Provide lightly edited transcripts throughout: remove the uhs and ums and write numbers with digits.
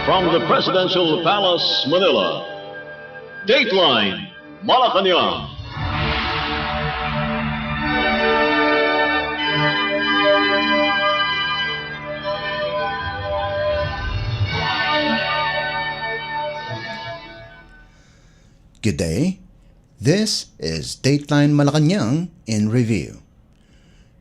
From the Presidential Palace, Manila, Dateline Malacañang. Good day. This is Dateline Malacañang in review.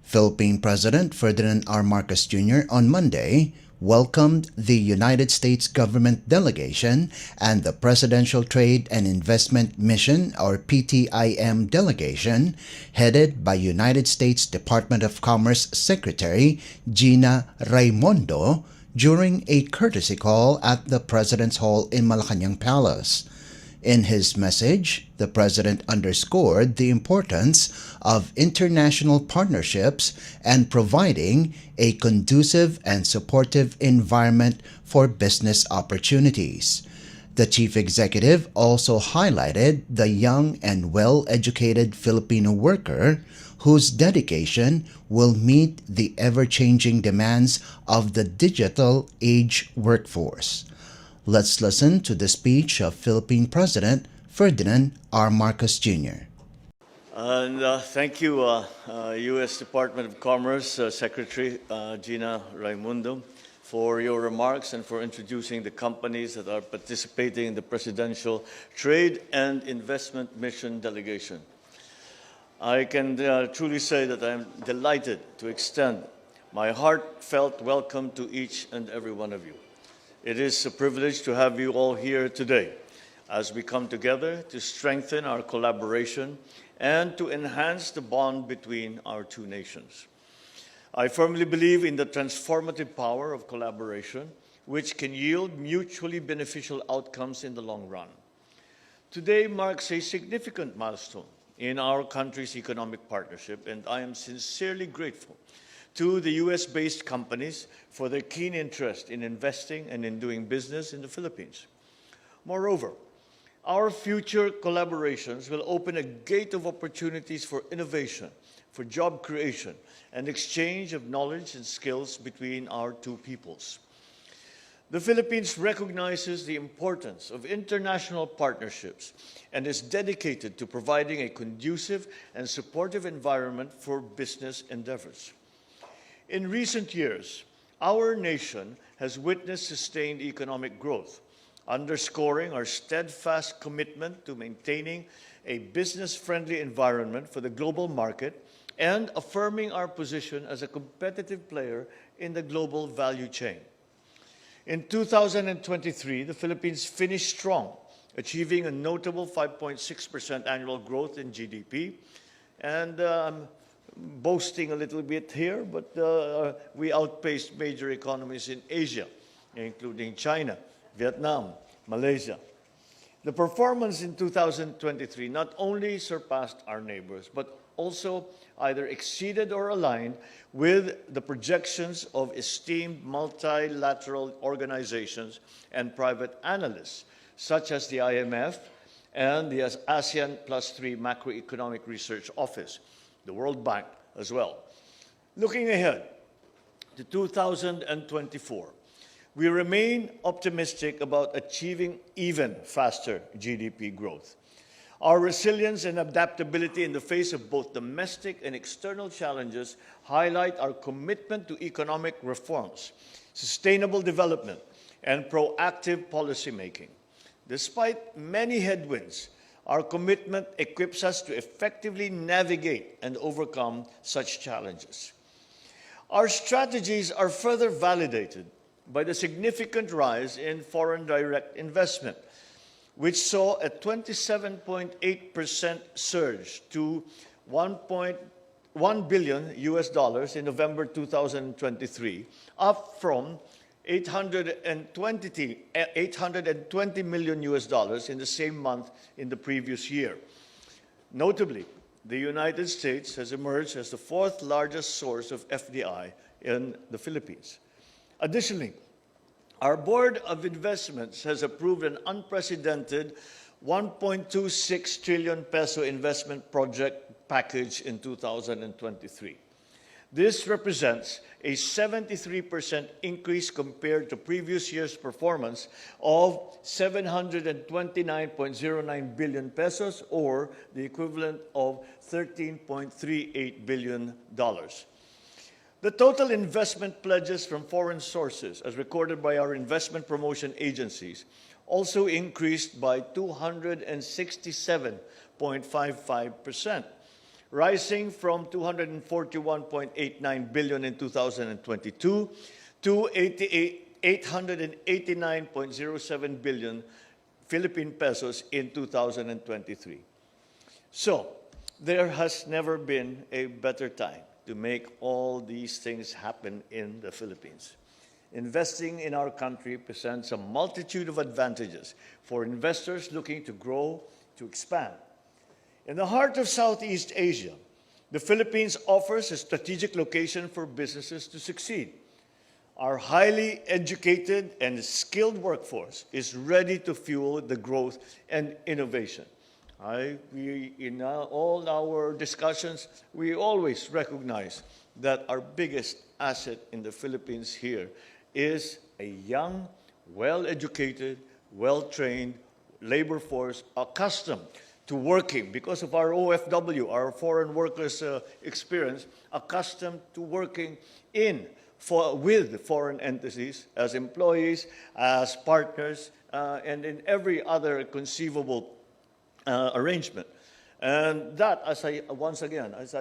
Philippine President Ferdinand R. Marcos Jr. on Monday welcomed the United States government delegation and the Presidential Trade and Investment Mission or PTIM delegation headed by United States Department of Commerce Secretary Gina Raimondo during a courtesy call at the President's Hall in Malacañang Palace. In his message, the President underscored the importance of international partnerships and providing a conducive and supportive environment for business opportunities. The Chief Executive also highlighted the young and well-educated Filipino worker whose dedication will meet the ever-changing demands of the digital age workforce. Let's listen to the speech of Philippine President Ferdinand R. Marcos Jr. And thank you, U.S. Department of Commerce Secretary Gina Raimondo, for your remarks and for introducing the companies that are participating in the Presidential Trade and Investment Mission delegation. I can truly say that I am delighted to extend my heartfelt welcome to each and every one of you. It is a privilege to have you all here today as we come together to strengthen our collaboration and to enhance the bond between our two nations. I firmly believe in the transformative power of collaboration, which can yield mutually beneficial outcomes in the long run. Today marks a significant milestone in our country's economic partnership, and I am sincerely grateful to the US-based companies for their keen interest in investing and in doing business in the Philippines. Moreover, our future collaborations will open a gate of opportunities for innovation, for job creation, and exchange of knowledge and skills between our two peoples. The Philippines recognizes the importance of international partnerships and is dedicated to providing a conducive and supportive environment for business endeavors. In recent years, our nation has witnessed sustained economic growth, underscoring our steadfast commitment to maintaining a business-friendly environment for the global market and affirming our position as a competitive player in the global value chain. In 2023, the Philippines finished strong, achieving a notable 5.6% annual growth in GDP, and boasting a little bit here, but we outpaced major economies in Asia, including China, Vietnam, Malaysia. The performance in 2023 not only surpassed our neighbors, but also either exceeded or aligned with the projections of esteemed multilateral organizations and private analysts, such as the IMF and the ASEAN +3 Macroeconomic Research Office, the World Bank as well. Looking ahead to 2024, we remain optimistic about achieving even faster GDP growth. Our resilience and adaptability in the face of both domestic and external challenges highlight our commitment to economic reforms, sustainable development, and proactive policymaking. Despite many headwinds, our commitment equips us to effectively navigate and overcome such challenges. Our strategies are further validated by the significant rise in foreign direct investment, which saw a 27.8% surge to $1.1 billion in November 2023, up from $820 million in the same month in the previous year. Notably, the United States has emerged as the fourth largest source of FDI in the Philippines. Additionally, our Board of Investments has approved an unprecedented 1.26 trillion peso investment project package in 2023. This represents a 73% increase compared to previous year's performance of 729.09 billion pesos, or the equivalent of $13.38 billion. The total investment pledges from foreign sources, as recorded by our investment promotion agencies, also increased by 267.55%, rising from 241.89 billion in 2022 to 889.07 billion Philippine pesos in 2023. So, there has never been a better time to make all these things happen in the Philippines. Investing in our country presents a multitude of advantages for investors looking to grow, to expand. In the heart of Southeast Asia, the Philippines offers a strategic location for businesses to succeed. Our highly educated and skilled workforce is ready to fuel the growth and innovation. In all our discussions, we always recognize that our biggest asset in the Philippines here is a young, well-educated, well-trained labor force accustomed to working, because of our OFW, our foreign workers experience, accustomed to working with foreign entities as employees, as partners, and in every other conceivable arrangement. And that, as I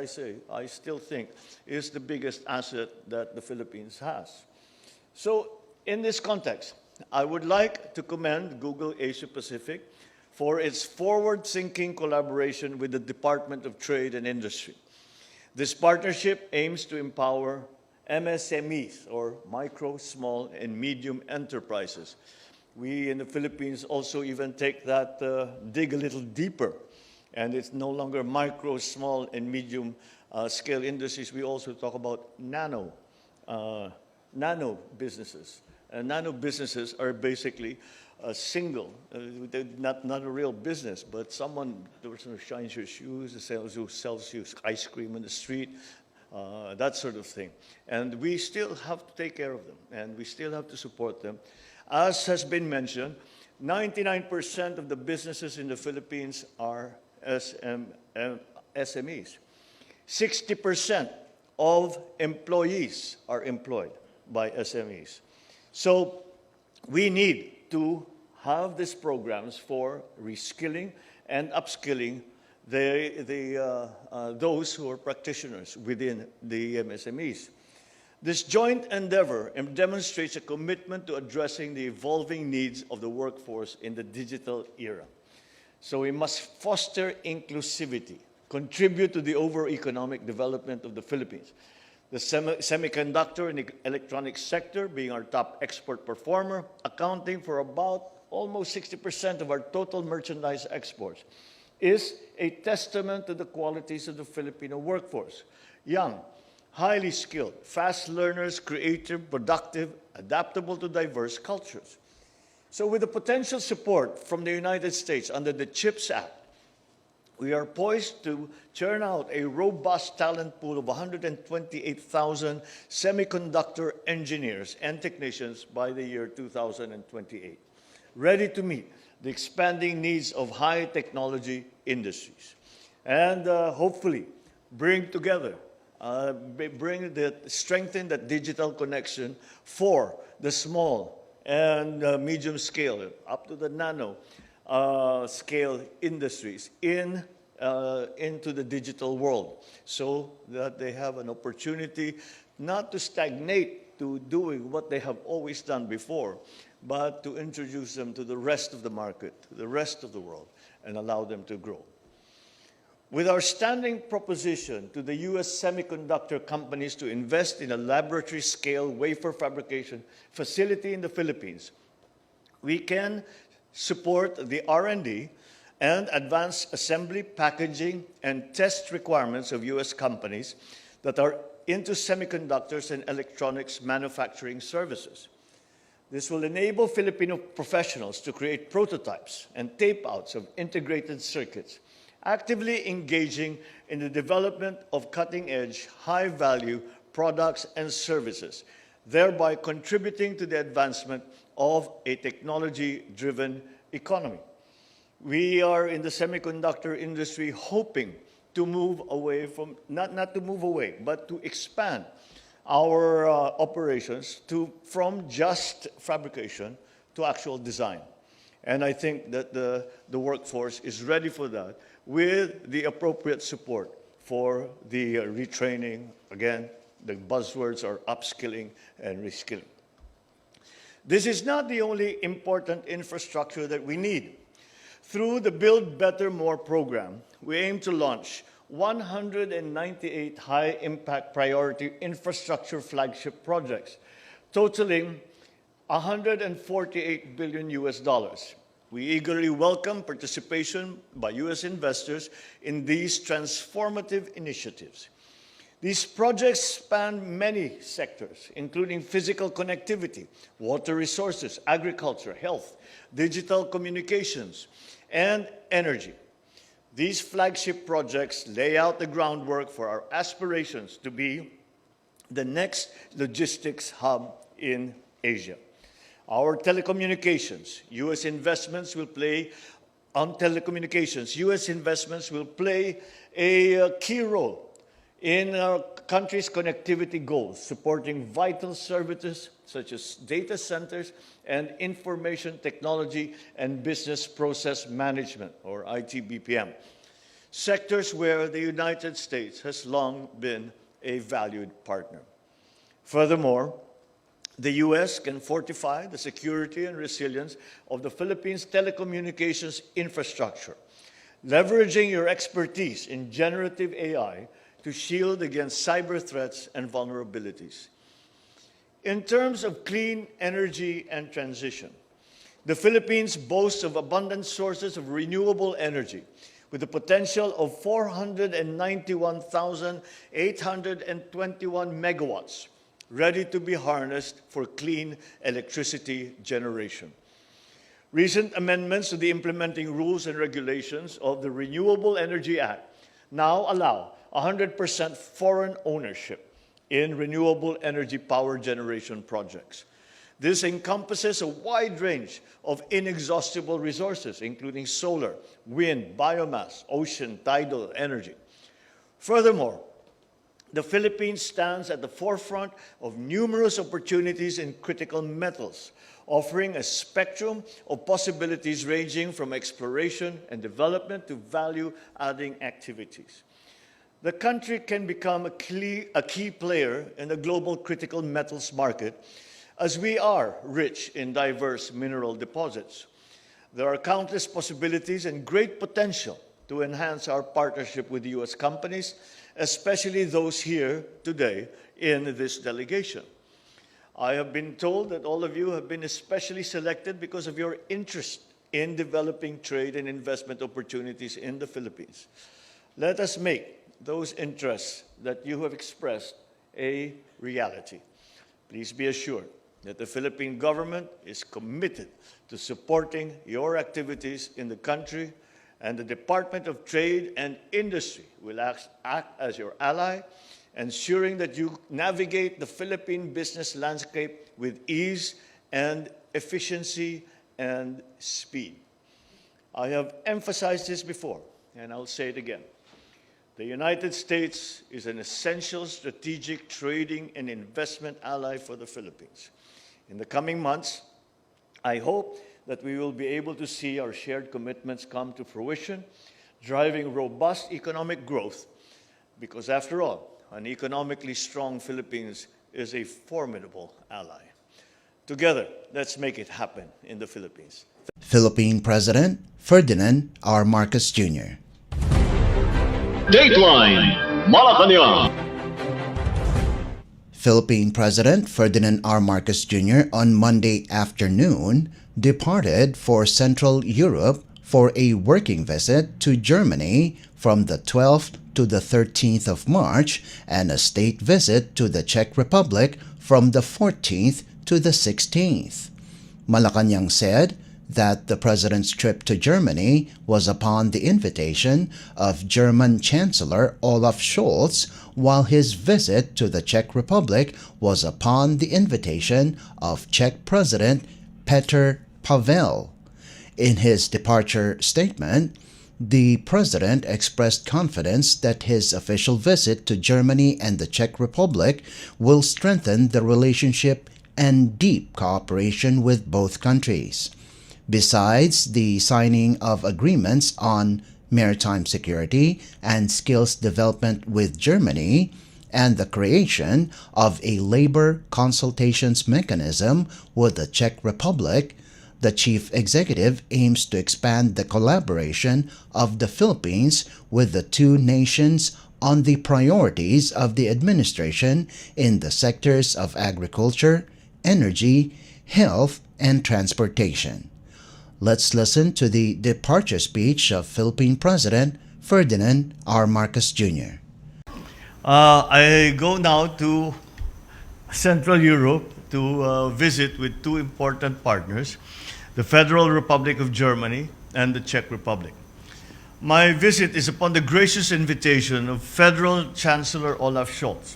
say, I still think is the biggest asset that the Philippines has. So in this context, I would like to commend Google Asia Pacific for its forward-thinking collaboration with the Department of Trade and Industry. This partnership aims to empower MSMEs, or micro, small, and medium enterprises. We in the Philippines also even take that, dig a little deeper, and it's no longer micro, small, and medium scale industries. We also talk about nano businesses. And nano businesses are basically a single, not a real business, but someone who shines your shoes, who sells you ice cream on the street, that sort of thing. And we still have to take care of them, and we still have to support them. As has been mentioned, 99% of the businesses in the Philippines are SMEs. 60% of employees are employed by SMEs. So we need to have these programs for reskilling and upskilling those who are practitioners within the MSMEs. This joint endeavor demonstrates a commitment to addressing the evolving needs of the workforce in the digital era. So we must foster inclusivity, contribute to the overall economic development of the Philippines. The semiconductor and electronics sector being our top export performer, accounting for about almost 60% of our total merchandise exports, is a testament to the qualities of the Filipino workforce. Young, highly skilled, fast learners, creative, productive, adaptable to diverse cultures. So with the potential support from the United States under the CHIPS Act, we are poised to churn out a robust talent pool of 128,000 semiconductor engineers and technicians by the year 2028, ready to meet the expanding needs of high technology industries. And hopefully bring together, strengthen that digital connection for the small and medium scale, up to the nano scale industries into the digital world, so that they have an opportunity not to stagnate to doing what they have always done before, but to introduce them to the rest of the market, to the rest of the world, and allow them to grow. With our standing proposition to the U.S. semiconductor companies to invest in a laboratory-scale wafer fabrication facility in the Philippines, we can support the R&D and advanced assembly, packaging, and test requirements of U.S. companies that are into semiconductors and electronics manufacturing services. This will enable Filipino professionals to create prototypes and tape-outs of integrated circuits, actively engaging in the development of cutting-edge, high-value products, and services, thereby contributing to the advancement of a technology-driven economy. We are in the semiconductor industry hoping to move away from, not to move away, but to expand our operations from just fabrication to actual design. And I think that the workforce is ready for that with the appropriate support for the retraining. Again, the buzzwords are upskilling and reskilling. This is not the only important infrastructure that we need. Through the Build Better More program, we aim to launch 198 high-impact priority infrastructure flagship projects, totaling $148 billion US. We eagerly welcome participation by US investors in these transformative initiatives. These projects span many sectors, including physical connectivity, water resources, agriculture, health, digital communications, and energy. These flagship projects lay out the groundwork for our aspirations to be the next logistics hub in Asia. Our telecommunications, U.S. investments will play a key role in our country's connectivity goals, supporting vital services such as data centers and information technology and business process management, or IT/BPM, sectors where the United States has long been a valued partner. Furthermore, the U.S. can fortify the security and resilience of the Philippines' telecommunications infrastructure, leveraging your expertise in generative AI to shield against cyber threats and vulnerabilities. In terms of clean energy and transition, the Philippines boasts of abundant sources of renewable energy with a potential of 491,821 megawatts ready to be harnessed for clean electricity generation. Recent amendments to the implementing rules and regulations of the Renewable Energy Act now allow 100% foreign ownership in renewable energy power generation projects. This encompasses a wide range of inexhaustible resources, including solar, wind, biomass, ocean, tidal energy. Furthermore, the Philippines stands at the forefront of numerous opportunities in critical metals, offering a spectrum of possibilities ranging from exploration and development to value-adding activities. The country can become a key player in the global critical metals market, as we are rich in diverse mineral deposits. There are countless possibilities and great potential to enhance our partnership with U.S. companies, especially those here today in this delegation. I have been told that all of you have been especially selected because of your interest in developing trade and investment opportunities in the Philippines. Let us make those interests that you have expressed a reality. Please be assured that the Philippine government is committed to supporting your activities in the country, and the Department of Trade and Industry will act as your ally, ensuring that you navigate the Philippine business landscape with ease and efficiency and speed. I have emphasized this before, and I'll say it again. The United States is an essential strategic trading and investment ally for the Philippines. In the coming months, I hope that we will be able to see our shared commitments come to fruition, driving robust economic growth, because after all, an economically strong Philippines is a formidable ally. Together, let's make it happen in the Philippines. Philippine President Ferdinand R. Marcos Jr. Dateline Malacañang. Philippine President Ferdinand R. Marcos Jr. on Monday afternoon departed for Central Europe for a working visit to Germany from the 12th to the 13th of March and a state visit to the Czech Republic from the 14th to the 16th. Malacañang said that the president's trip to Germany was upon the invitation of German Chancellor Olaf Scholz, while his visit to the Czech Republic was upon the invitation of Czech President Petr Pavel. In his departure statement, the president expressed confidence that his official visit to Germany and the Czech Republic will strengthen the relationship and deep cooperation with both countries. Besides the signing of agreements on maritime security and skills development with Germany, and the creation of a labor consultations mechanism with the Czech Republic, the chief executive aims to expand the collaboration of the Philippines with the two nations on the priorities of the administration in the sectors of agriculture, energy, health, and transportation. Let's listen to the departure speech of Philippine President Ferdinand R. Marcos Jr. I go now to Central Europe to visit with two important partners, the Federal Republic of Germany and the Czech Republic. My visit is upon the gracious invitation of Federal Chancellor Olaf Scholz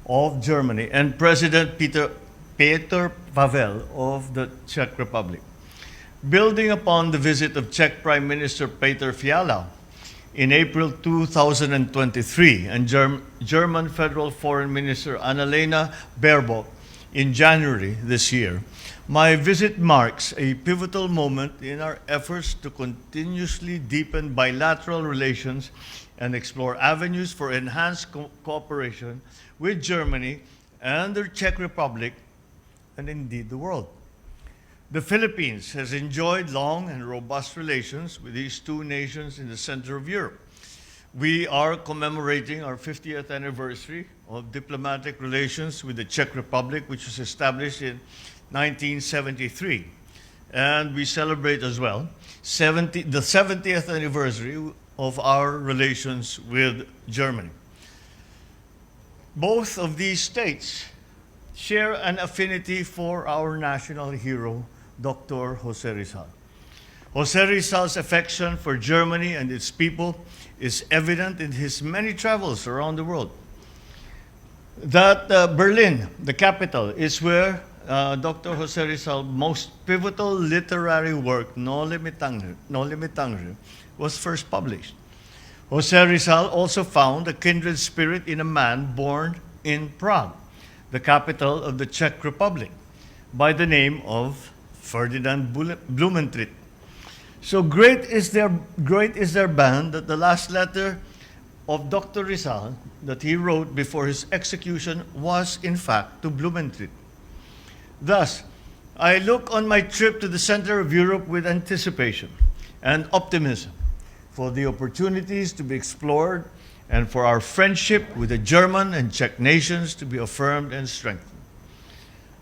of Germany and President Petr Pavel of the Czech Republic. Building upon the visit of Czech Prime Minister Petr Fiala in April 2023 and German Federal Foreign Minister Annalena Baerbock in January this year, my visit marks a pivotal moment in our efforts to continuously deepen bilateral relations and explore avenues for enhanced cooperation with Germany and the Czech Republic, and indeed the world. The Philippines has enjoyed long and robust relations with these two nations in the center of Europe. We are commemorating our 50th anniversary of diplomatic relations with the Czech Republic, which was established in 1973. And we celebrate as well the 70th anniversary of our relations with Germany. Both of these states share an affinity for our national hero, Dr. Jose Rizal. Jose Rizal's affection for Germany and its people is evident in his many travels around the world. That Berlin, the capital, is where Dr. Jose Rizal's most pivotal literary work, Noli Me Tangere, was first published. Jose Rizal also found a kindred spirit in a man born in Prague, the capital of the Czech Republic, by the name of Ferdinand Blumentritt. So great is their band that the last letter of Dr. Rizal that he wrote before his execution was in fact to Blumentritt. Thus, I look on my trip to the center of Europe with anticipation and optimism for the opportunities to be explored and for our friendship with the German and Czech nations to be affirmed and strengthened.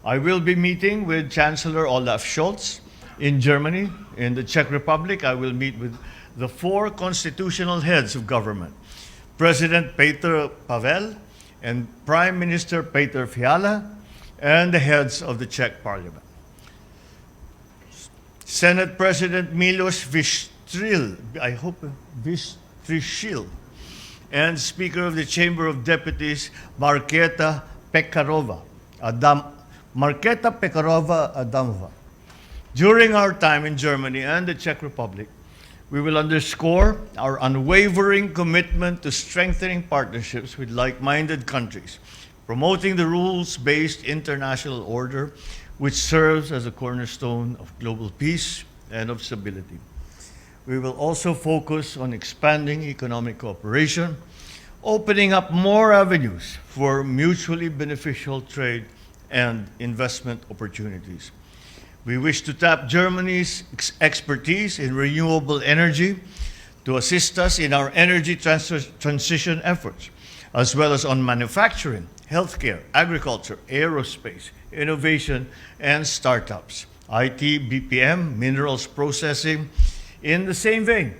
I will be meeting with Chancellor Olaf Scholz in Germany. In the Czech Republic, I will meet with the four constitutional heads of government, President Petr Pavel and Prime Minister Petr Fiala, and the heads of the Czech Parliament. Senate President Miloš Vystrčil, and Speaker of the Chamber of Deputies, Markéta Pekarová Adamová. During our time in Germany and the Czech Republic, we will underscore our unwavering commitment to strengthening partnerships with like-minded countries, promoting the rules-based international order which serves as a cornerstone of global peace and of stability. We will also focus on expanding economic cooperation, opening up more avenues for mutually beneficial trade and investment opportunities. We wish to tap Germany's expertise in renewable energy to assist us in our energy transition efforts, as well as on manufacturing, healthcare, agriculture, aerospace, innovation, and startups, IT, BPM, minerals processing. In the same vein,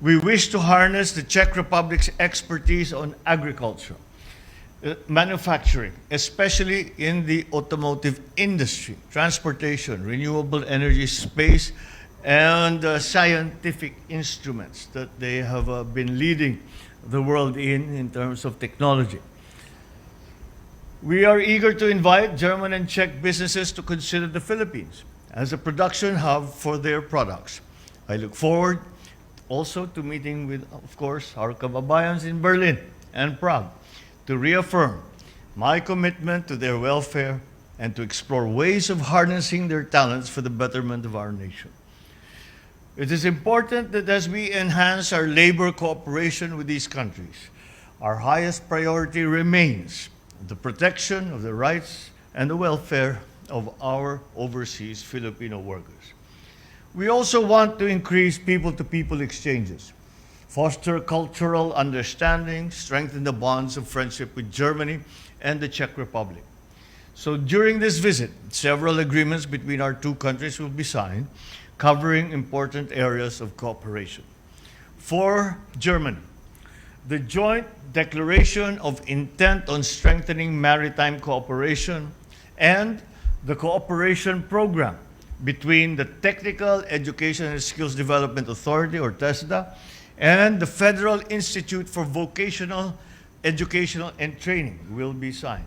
we wish to harness the Czech Republic's expertise on agriculture, manufacturing, especially in the automotive industry, transportation, renewable energy space, and scientific instruments that they have been leading the world in terms of technology. We are eager to invite German and Czech businesses to consider the Philippines as a production hub for their products. I look forward also to meeting with, of course, our kababayans in Berlin and Prague to reaffirm my commitment to their welfare and to explore ways of harnessing their talents for the betterment of our nation. It is important that as we enhance our labor cooperation with these countries, our highest priority remains the protection of the rights and the welfare of our overseas Filipino workers. We also want to increase people-to-people exchanges, foster cultural understanding, strengthen the bonds of friendship with Germany and the Czech Republic. So during this visit, several agreements between our two countries will be signed, covering important areas of cooperation. For Germany, the joint declaration of intent on strengthening maritime cooperation and the cooperation program between the Technical Education and Skills Development Authority, or TESDA, and the Federal Institute for Vocational Educational and Training will be signed.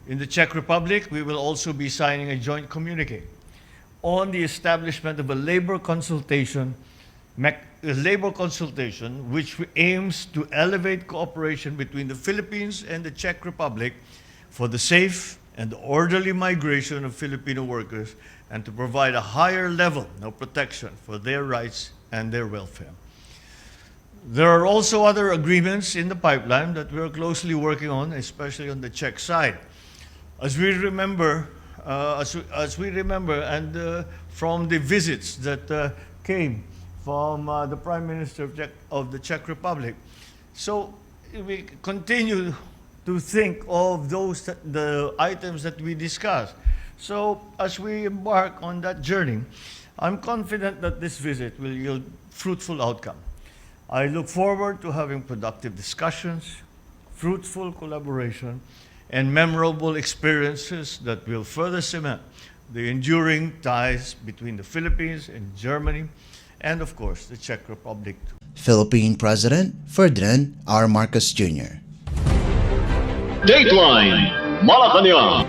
In the Czech Republic, we will also be signing a joint communique on the establishment of a labor consultation which aims to elevate cooperation between the Philippines and the Czech Republic for the safe and orderly migration of Filipino workers and to provide a higher level of protection for their rights and their welfare. There are also other agreements in the pipeline that we are closely working on, especially on the Czech side. As we remember, and from the visits that came from the Prime Minister of the Czech Republic, so we continue to think of the items that we discussed. So as we embark on that journey, I'm confident that this visit will yield fruitful outcome. I look forward to having productive discussions, fruitful collaboration, and memorable experiences that will further cement the enduring ties between the Philippines and Germany, and of course, the Czech Republic. Philippine President Ferdinand R. Marcos Jr. Dateline Malacañang.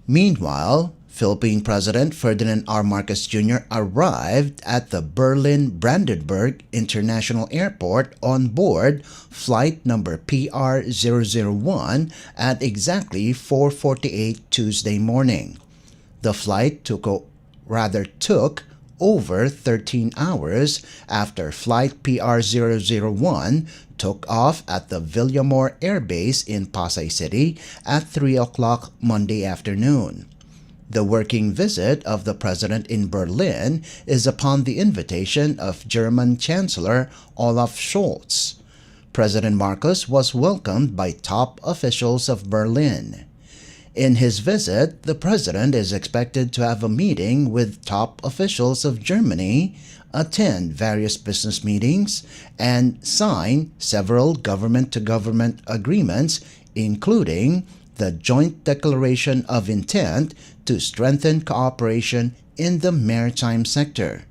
Meanwhile, Philippine President Ferdinand R. Marcos Jr. arrived at the Berlin-Brandenburg International Airport on board flight number PR001 at exactly 4:48 Tuesday morning. The flight took over 13 hours after flight PR001 took off at the Villamor Air Base in Pasay City at 3 o'clock Monday afternoon. The working visit of the President in Berlin is upon the invitation of German Chancellor Olaf Scholz. President Marcos was welcomed by top officials of Berlin. In his visit, the President is expected to have a meeting with top officials of Germany, attend various business meetings, and sign several government-to-government agreements, including the Joint Declaration of Intent to strengthen cooperation in the maritime sector.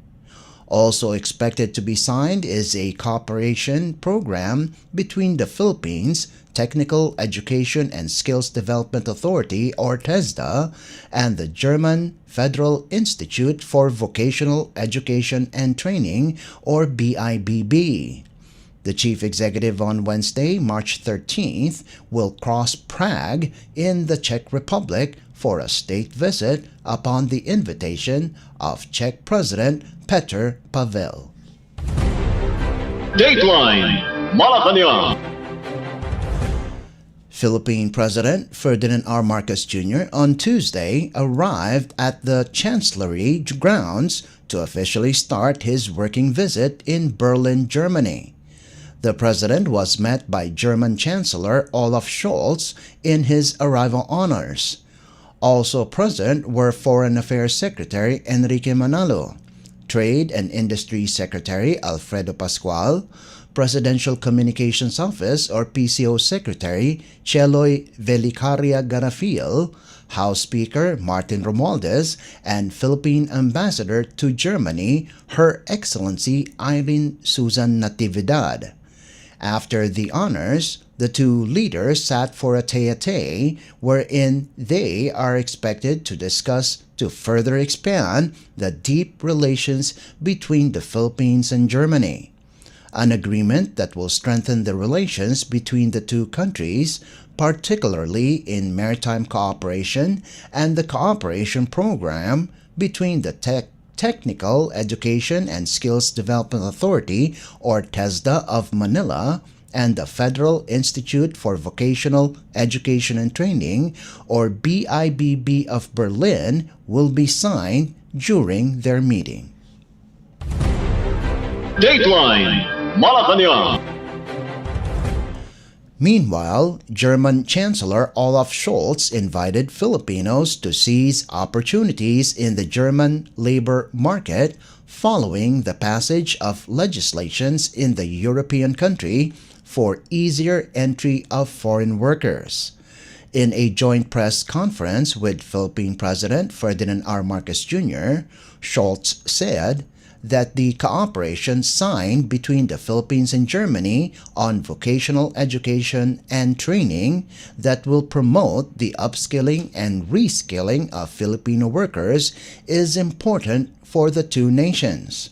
Also expected to be signed is a cooperation program between the Philippines Technical Education and Skills Development Authority, or TESDA, and the German Federal Institute for Vocational Education and Training, or BIBB. The chief executive on Wednesday, March 13th, will cross Prague in the Czech Republic for a state visit upon the invitation of Czech President Petr Pavel. Dateline Malacañang. Philippine President Ferdinand R. Marcos Jr. on Tuesday arrived at the Chancellery grounds to officially start his working visit in Berlin, Germany. The President was met by German Chancellor Olaf Scholz in his arrival honors. Also present were Foreign Affairs Secretary Enrique Manalo, Trade and Industry Secretary Alfredo Pascual, Presidential Communications Office or PCO Secretary Cheloy Velicaria Garafil, House Speaker Martin Romualdez, and Philippine Ambassador to Germany, Her Excellency Irene Susan Natividad. After the honors, the two leaders sat for a tete-a-tete wherein they are expected to discuss to further expand the deep relations between the Philippines and Germany. An agreement that will strengthen the relations between the two countries, particularly in maritime cooperation and the cooperation program between the Technical Education and Skills Development Authority or TESDA of Manila and the Federal Institute for Vocational Education and Training or BIBB of Berlin will be signed during their meeting. Dateline Malacañang. Meanwhile, German Chancellor Olaf Scholz invited Filipinos to seize opportunities in the German labor market following the passage of legislations in the European country for easier entry of foreign workers. In a joint press conference with Philippine President Ferdinand R. Marcos Jr., Scholz said that the cooperation signed between the Philippines and Germany on vocational education and training that will promote the upskilling and reskilling of Filipino workers is important for the two nations.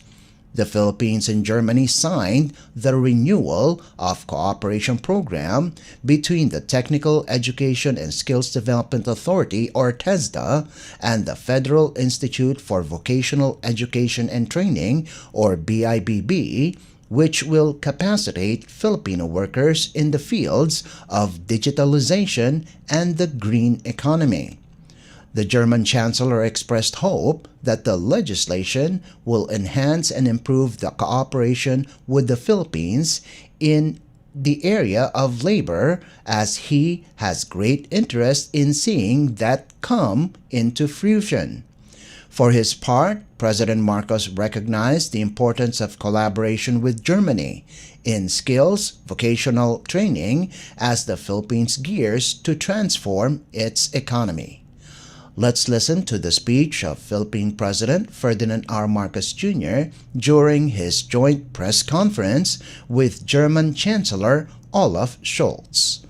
The Philippines and Germany signed the renewal of cooperation program between the Technical Education and Skills Development Authority or TESDA and the Federal Institute for Vocational Education and Training or BIBB, which will capacitate Filipino workers in the fields of digitalization and the green economy. The German Chancellor expressed hope that the legislation will enhance and improve the cooperation with the Philippines in the area of labor, as he has great interest in seeing that come into fruition. For his part, President Marcos recognized the importance of collaboration with Germany in skills, vocational training as the Philippines gears to transform its economy. Let's listen to the speech of Philippine President Ferdinand R. Marcos Jr. during his joint press conference with German Chancellor Olaf Scholz.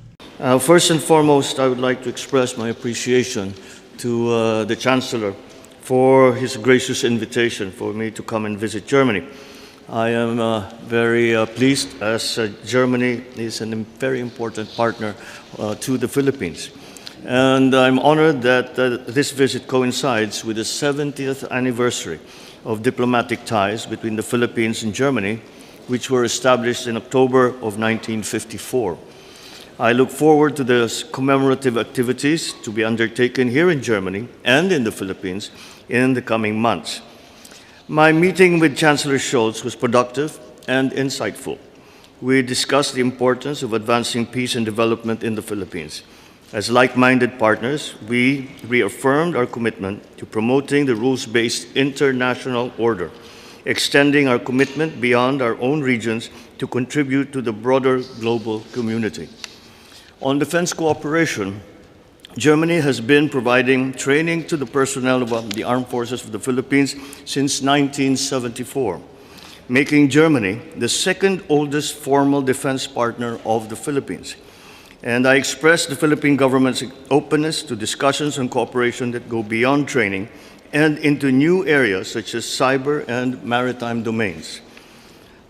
First and foremost, I would like to express my appreciation to the Chancellor for his gracious invitation for me to come and visit Germany. I am very pleased as Germany is a very important partner to the Philippines. And I'm honored that this visit coincides with the 70th anniversary of diplomatic ties between the Philippines and Germany, which were established in October of 1954. I look forward to the commemorative activities to be undertaken here in Germany and in the Philippines in the coming months. My meeting with Chancellor Scholz was productive and insightful. We discussed the importance of advancing peace and development in the Philippines. As like-minded partners, we reaffirmed our commitment to promoting the rules-based international order, extending our commitment beyond our own regions to contribute to the broader global community. On defense cooperation, Germany has been providing training to the personnel of the armed forces of the Philippines since 1974, making Germany the second oldest formal defense partner of the Philippines. And I express the Philippine government's openness to discussions on cooperation that go beyond training and into new areas such as cyber and maritime domains.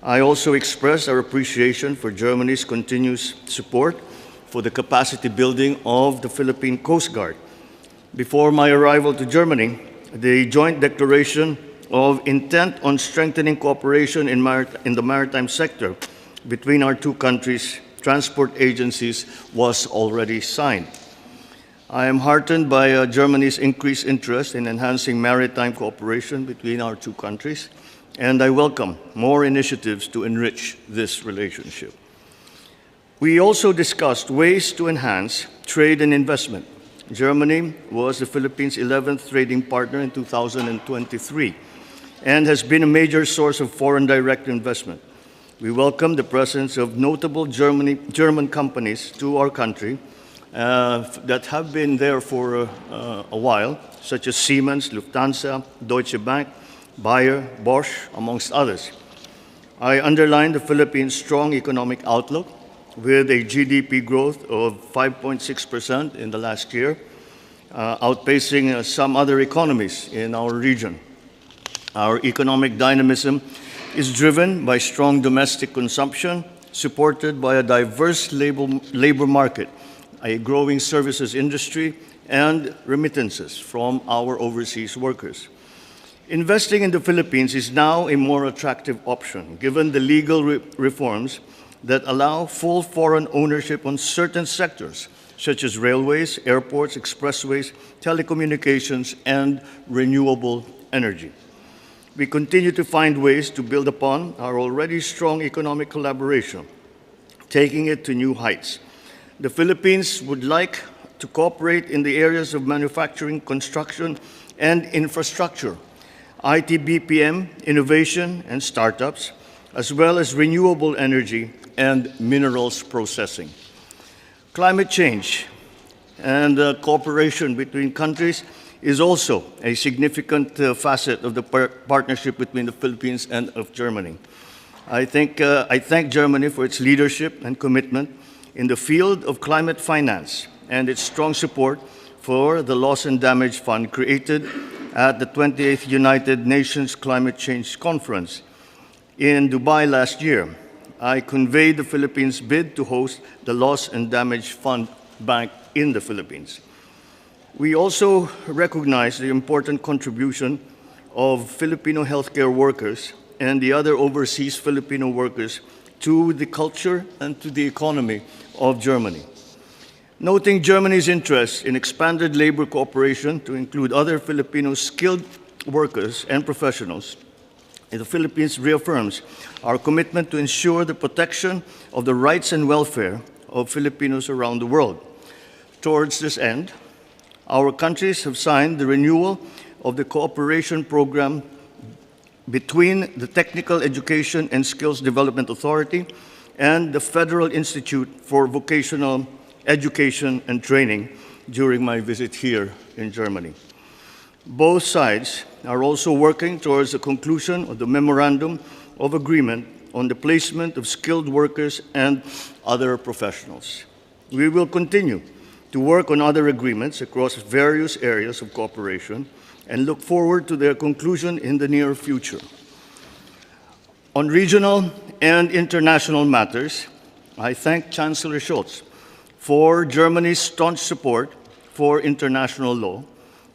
I also express our appreciation for Germany's continuous support for the capacity building of the Philippine Coast Guard. Before my arrival to Germany, the joint declaration of intent on strengthening cooperation in the maritime sector between our two countries' transport agencies was already signed. I am heartened by Germany's increased interest in enhancing maritime cooperation between our two countries, and I welcome more initiatives to enrich this relationship. We also discussed ways to enhance trade and investment. Germany was the Philippines' 11th trading partner in 2023 and has been a major source of foreign direct investment. We welcome the presence of notable German companies to our country that have been there for a while, such as Siemens, Lufthansa, Deutsche Bank, Bayer, Bosch, amongst others. I underline the Philippines' strong economic outlook with a GDP growth of 5.6% in the last year, outpacing some other economies in our region. Our economic dynamism is driven by strong domestic consumption, supported by a diverse labor market, a growing services industry, and remittances from our overseas workers. Investing in the Philippines is now a more attractive option, given the legal reforms that allow full foreign ownership on certain sectors, such as railways, airports, expressways, telecommunications, and renewable energy. We continue to find ways to build upon our already strong economic collaboration, taking it to new heights. The Philippines would like to cooperate in the areas of manufacturing, construction, and infrastructure, IT BPM, innovation, and startups, as well as renewable energy and minerals processing. Climate change and cooperation between countries is also a significant facet of the partnership between the Philippines and of Germany. I thank Germany for its leadership and commitment in the field of climate finance and its strong support for the Loss and Damage Fund created at the 28th United Nations Climate Change Conference in Dubai last year. I conveyed the Philippines' bid to host the Loss and Damage Fund Bank in the Philippines. We also recognize the important contribution of Filipino healthcare workers and the other overseas Filipino workers to the culture and to the economy of Germany. Noting Germany's interest in expanded labor cooperation to include other Filipino skilled workers and professionals, the Philippines reaffirms our commitment to ensure the protection of the rights and welfare of Filipinos around the world. Towards this end, our countries have signed the renewal of the cooperation program between the Technical Education and Skills Development Authority and the Federal Institute for Vocational Education and Training during my visit here in Germany. Both sides are also working towards the conclusion of the Memorandum of Agreement on the placement of skilled workers and other professionals. We will continue to work on other agreements across various areas of cooperation and look forward to their conclusion in the near future. On regional and international matters, I thank Chancellor Scholz for Germany's staunch support for international law,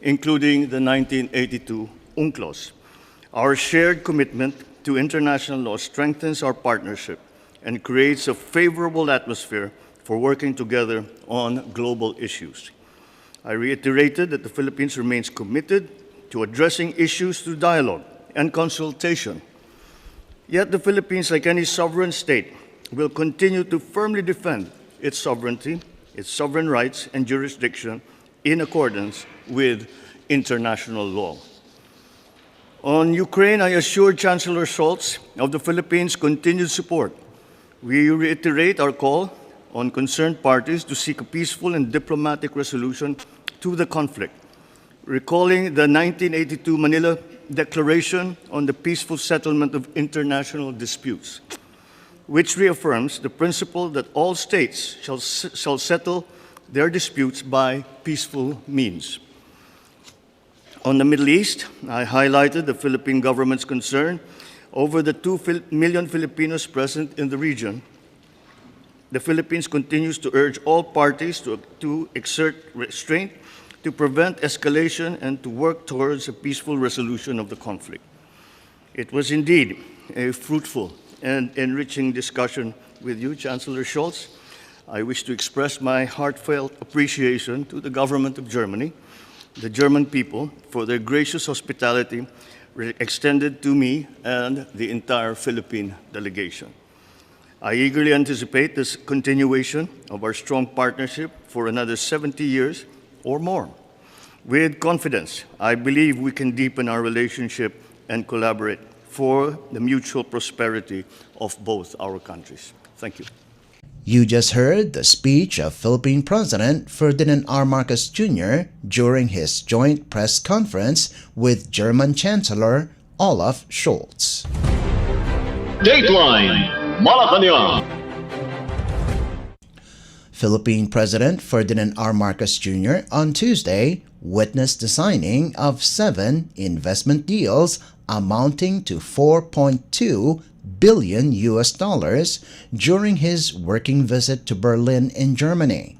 including the 1982 UNCLOS. Our shared commitment to international law strengthens our partnership and creates a favorable atmosphere for working together on global issues. I reiterated that the Philippines remains committed to addressing issues through dialogue and consultation. Yet the Philippines, like any sovereign state, will continue to firmly defend its sovereignty, its sovereign rights, and jurisdiction in accordance with international law. On Ukraine, I assured Chancellor Scholz of the Philippines' continued support. We reiterate our call on concerned parties to seek a peaceful and diplomatic resolution to the conflict, recalling the 1982 Manila Declaration on the Peaceful Settlement of International Disputes, which reaffirms the principle that all states shall settle their disputes by peaceful means. On the Middle East, I highlighted the Philippine government's concern over the 2 million Filipinos present in the region. The Philippines continues to urge all parties to exert restraint, to prevent escalation, and to work towards a peaceful resolution of the conflict. It was indeed a fruitful and enriching discussion with you, Chancellor Scholz. I wish to express my heartfelt appreciation to the government of Germany, the German people, for their gracious hospitality extended to me and the entire Philippine delegation. I eagerly anticipate this continuation of our strong partnership for another 70 years or more. With confidence, I believe we can deepen our relationship and collaborate for the mutual prosperity of both our countries. Thank you. You just heard the speech of Philippine President Ferdinand R. Marcos Jr. during his joint press conference with German Chancellor Olaf Scholz. Dateline Malacañang. Philippine President Ferdinand R. Marcos Jr. on Tuesday witnessed the signing of 7 investment deals amounting to $4.2 billion during his working visit to Berlin in Germany.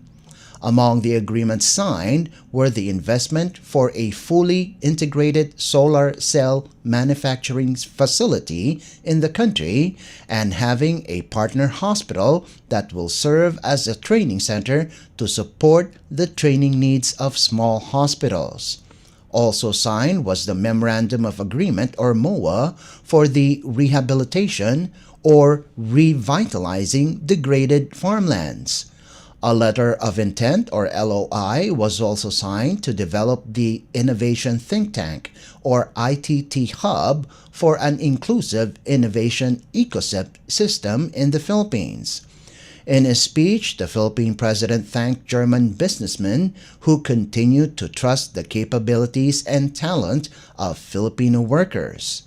Among the agreements signed were the investment for a fully integrated solar cell manufacturing facility in the country and having a partner hospital that will serve as a training center to support the training needs of small hospitals. Also signed was the Memorandum of Agreement, or MOA, for the rehabilitation or revitalizing degraded farmlands. A letter of intent, or LOI, was also signed to develop the Innovation Think Tank, or ITT Hub, for an inclusive innovation ecosystem in the Philippines. In his speech, the Philippine President thanked German businessmen who continued to trust the capabilities and talent of Filipino workers.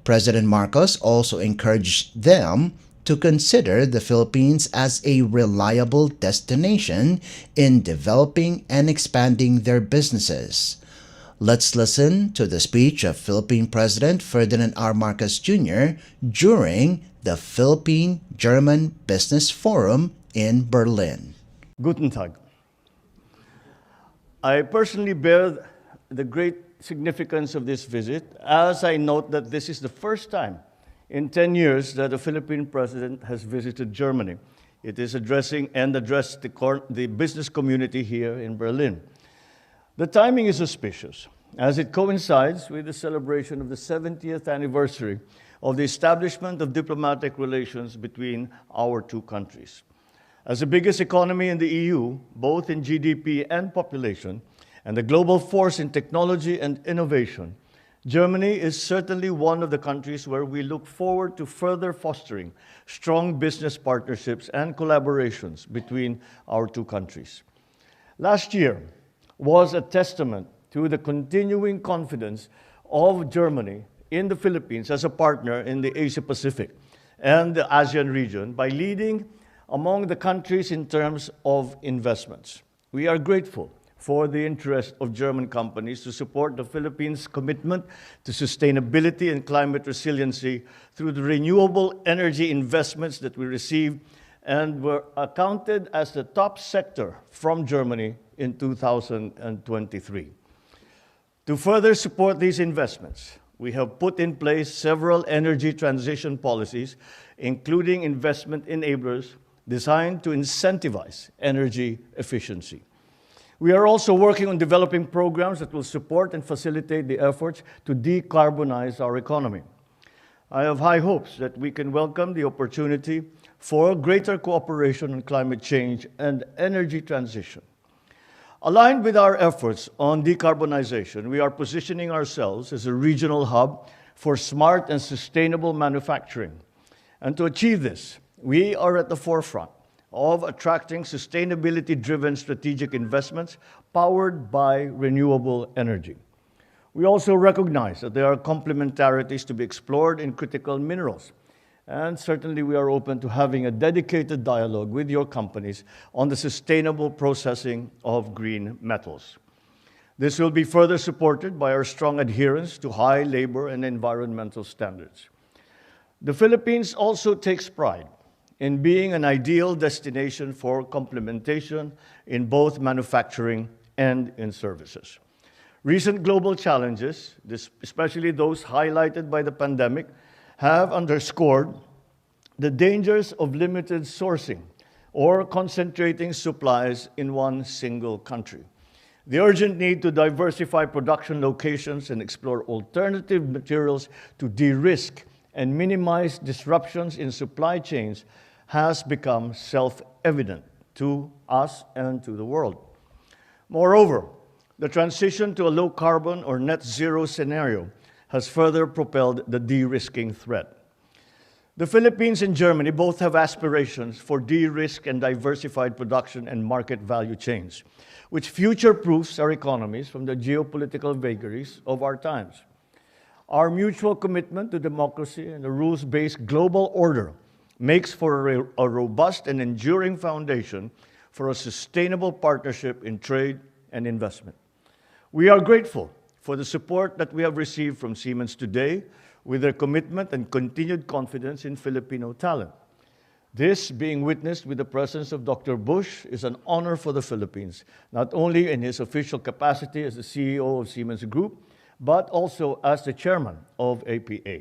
President Marcos also encouraged them to consider the Philippines as a reliable destination in developing and expanding their businesses. Let's listen to the speech of Philippine President Ferdinand R. Marcos Jr. during the Philippine-German Business Forum in Berlin. Guten Tag. I personally bear the great significance of this visit, as I note that this is the first time in 10 years that a Philippine president has visited Germany. It is addressed the business community here in Berlin. The timing is auspicious, as it coincides with the celebration of the 70th anniversary of the establishment of diplomatic relations between our two countries. As the biggest economy in the EU, both in GDP and population, and the global force in technology and innovation, Germany is certainly one of the countries where we look forward to further fostering strong business partnerships and collaborations between our two countries. Last year was a testament to the continuing confidence of Germany in the Philippines as a partner in the Asia-Pacific and the ASEAN region by leading among the countries in terms of investments. We are grateful for the interest of German companies to support the Philippines' commitment to sustainability and climate resiliency through the renewable energy investments that we received and were accounted as the top sector from Germany in 2023. To further support these investments, we have put in place several energy transition policies, including investment enablers designed to incentivize energy efficiency. We are also working on developing programs that will support and facilitate the efforts to decarbonize our economy. I have high hopes that we can welcome the opportunity for greater cooperation on climate change and energy transition. Aligned with our efforts on decarbonization, we are positioning ourselves as a regional hub for smart and sustainable manufacturing. And to achieve this, we are at the forefront of attracting sustainability-driven strategic investments powered by renewable energy. We also recognize that there are complementarities to be explored in critical minerals, and certainly we are open to having a dedicated dialogue with your companies on the sustainable processing of green metals. This will be further supported by our strong adherence to high labor and environmental standards. The Philippines also takes pride in being an ideal destination for complementation in both manufacturing and in services. Recent global challenges, especially those highlighted by the pandemic, have underscored the dangers of limited sourcing or concentrating supplies in one single country. The urgent need to diversify production locations and explore alternative materials to de-risk and minimize disruptions in supply chains has become self-evident to us and to the world. Moreover, the transition to a low-carbon or net zero scenario has further propelled the de-risking threat. The Philippines and Germany both have aspirations for de-risk and diversified production and market value chains, which future-proofs our economies from the geopolitical vagaries of our times. Our mutual commitment to democracy and a rules-based global order makes for a robust and enduring foundation for a sustainable partnership in trade and investment. We are grateful for the support that we have received from Siemens today with their commitment and continued confidence in Filipino talent. This, being witnessed with the presence of Dr. Bush, is an honor for the Philippines, not only in his official capacity as the CEO of Siemens Group, but also as the chairman of APA.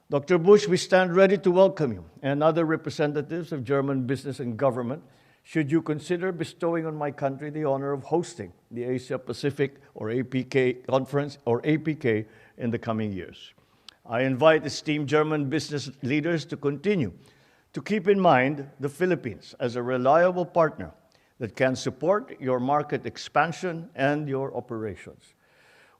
Dr. Bush, we stand ready to welcome you and other representatives of German business and government should you consider bestowing on my country the honor of hosting the Asia Pacific or APK conference or APK in the coming years. I invite esteemed German business leaders to continue to keep in mind the Philippines as a reliable partner that can support your market expansion and your operations.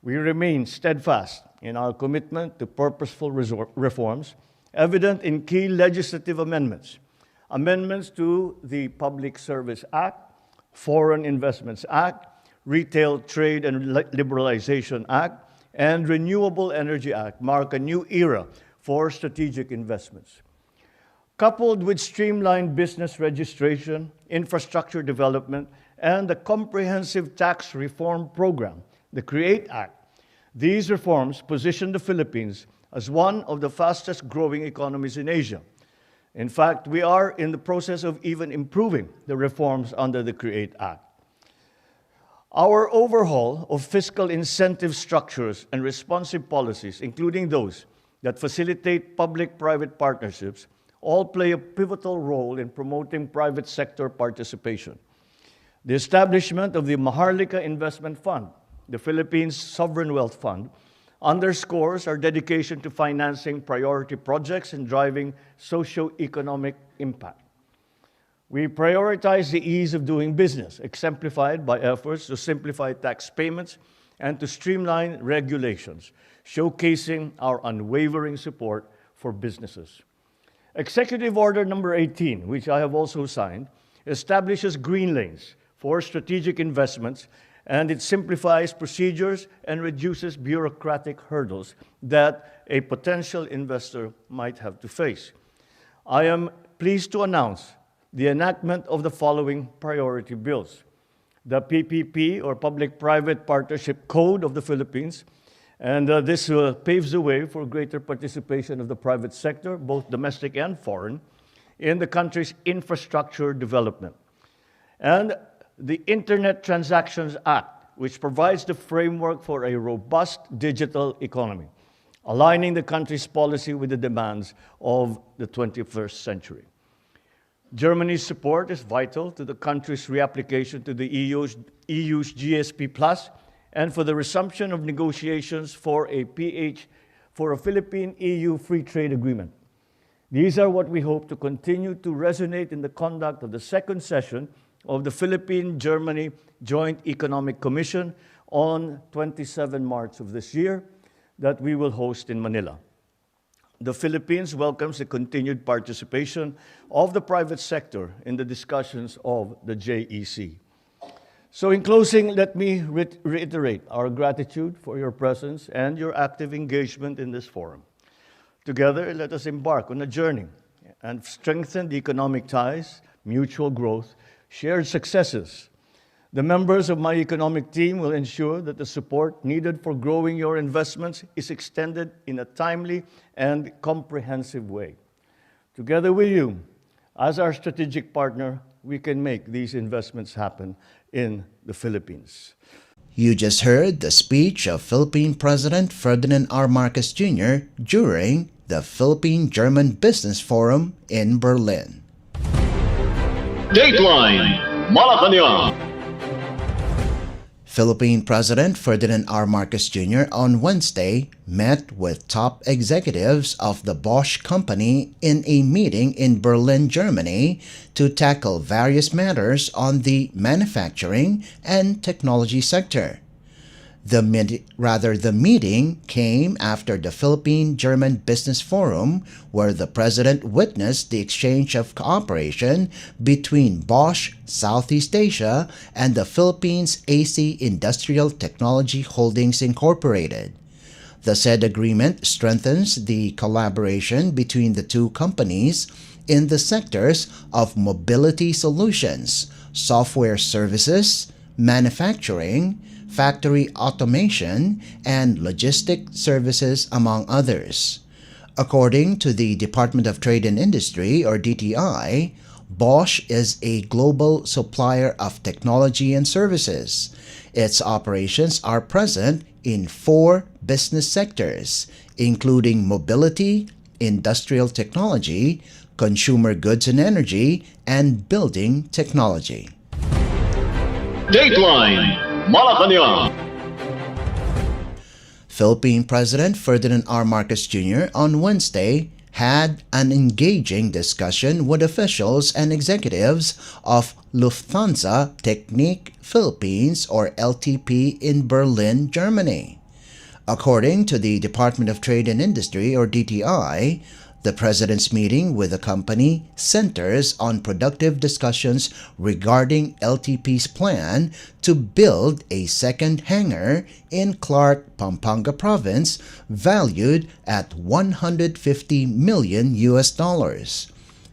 We remain steadfast in our commitment to purposeful reforms, evident in key legislative amendments. Amendments to the Public Service Act, Foreign Investments Act, Retail Trade and Liberalization Act, and Renewable Energy Act mark a new era for strategic investments. Coupled with streamlined business registration, infrastructure development, and a comprehensive tax reform program, the CREATE Act, these reforms position the Philippines as one of the fastest growing economies in Asia. In fact, we are in the process of even improving the reforms under the CREATE Act. Our overhaul of fiscal incentive structures and responsive policies, including those that facilitate public-private partnerships, all play a pivotal role in promoting private sector participation. The establishment of the Maharlika Investment Fund, the Philippines Sovereign Wealth Fund, underscores our dedication to financing priority projects and driving socio-economic impact. We prioritize the ease of doing business, exemplified by efforts to simplify tax payments and to streamline regulations, showcasing our unwavering support for businesses. Executive Order number 18, which I have also signed, establishes green lanes for strategic investments, and it simplifies procedures and reduces bureaucratic hurdles that a potential investor might have to face. I am pleased to announce the enactment of the following priority bills: the PPP, or Public-Private Partnership Code of the Philippines, and this paves the way for greater participation of the private sector, both domestic and foreign, in the country's infrastructure development. And the Internet Transactions Act, which provides the framework for a robust digital economy, aligning the country's policy with the demands of the 21st century. Germany's support is vital to the country's reapplication to the EU's GSP Plus and for the resumption of negotiations for a Philippine-EU Free Trade Agreement. These are what we hope to continue to resonate in the conduct of the second session of the Philippine-Germany Joint Economic Commission on 27 March of this year that we will host in Manila. The Philippines welcomes the continued participation of the private sector in the discussions of the JEC. So in closing, let me reiterate our gratitude for your presence and your active engagement in this forum. Together, let us embark on a journey and strengthen the economic ties, mutual growth, shared successes. The members of my economic team will ensure that the support needed for growing your investments is extended in a timely and comprehensive way. Together with you, as our strategic partner, we can make these investments happen in the Philippines. You just heard the speech of Philippine President Ferdinand R. Marcos Jr. during the Philippine-German Business Forum in Berlin. Dateline Malacañang. Philippine President Ferdinand R. Marcos Jr. on Wednesday met with top executives of the Bosch company in a meeting in Berlin, Germany, to tackle various matters on the manufacturing and technology sector. The meeting came after the Philippine-German Business Forum, where the president witnessed the exchange of cooperation between Bosch Southeast Asia and the Philippines AC Industrial Technology Holdings Incorporated. The said agreement strengthens the collaboration between the two companies in the sectors of mobility solutions, software services, manufacturing, factory automation, and logistic services, among others. According to the Department of Trade and Industry, or DTI, Bosch is a global supplier of technology and services. Its operations are present in 4 business sectors, including mobility, industrial technology, consumer goods and energy, and building technology. Dateline Malacañang. Philippine President Ferdinand R. Marcos Jr. on Wednesday had an engaging discussion with officials and executives of Lufthansa Technik Philippines, or LTP, in Berlin, Germany. According to the Department of Trade and Industry, or DTI, the president's meeting with the company centers on productive discussions regarding LTP's plan to build a second hangar in Clark, Pampanga Province, valued at $150 million.